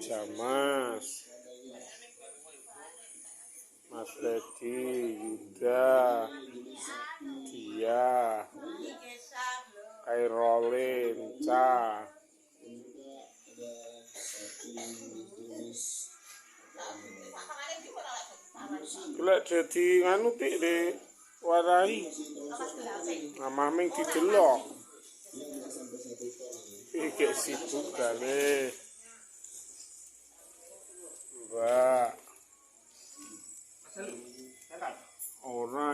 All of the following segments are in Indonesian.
Jamas, Mas Freddy, Yuda, Dia, Kairolin, Ca. Lek dadi nganu tik de warai. Amah ming didelok. Iki sibuk kali. Mbak. Ora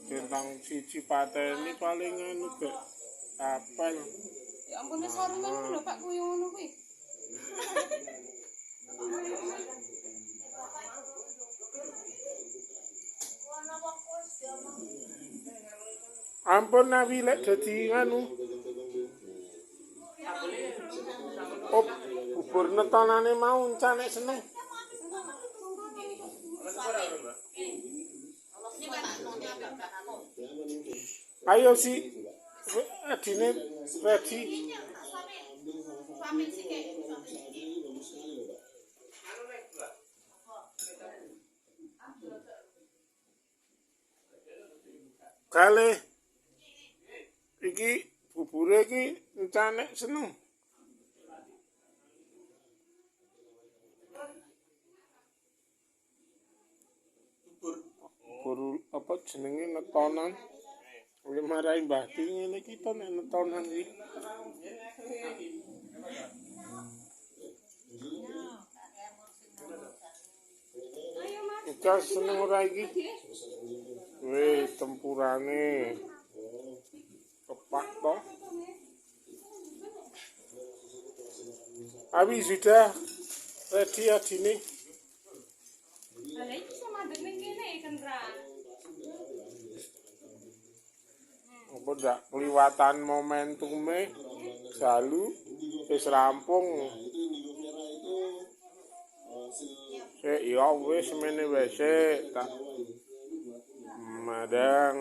tentang siji pateni paling anu gak apel. Ya ampun sarungan lho Pak kuwi ngono kuwi. Ampun nawi lek dadi nganu. Oh, bubur netonane mau Ca nek seneng. Ayo si adine ready. Kale iki bubure iki encane seneng. Bubur apa jenenge netonan. Oleh marai Mbah Ti ngene iki to nek netonan iki. Ika seneng ora iki? Weh, tempurane. Kepak to. Abi sudah ready adine. Lah iki sama ndek kene Kendra. Apa ndak kliwatan momentume jalu wis rampung. Ya wis mene wae tak madang.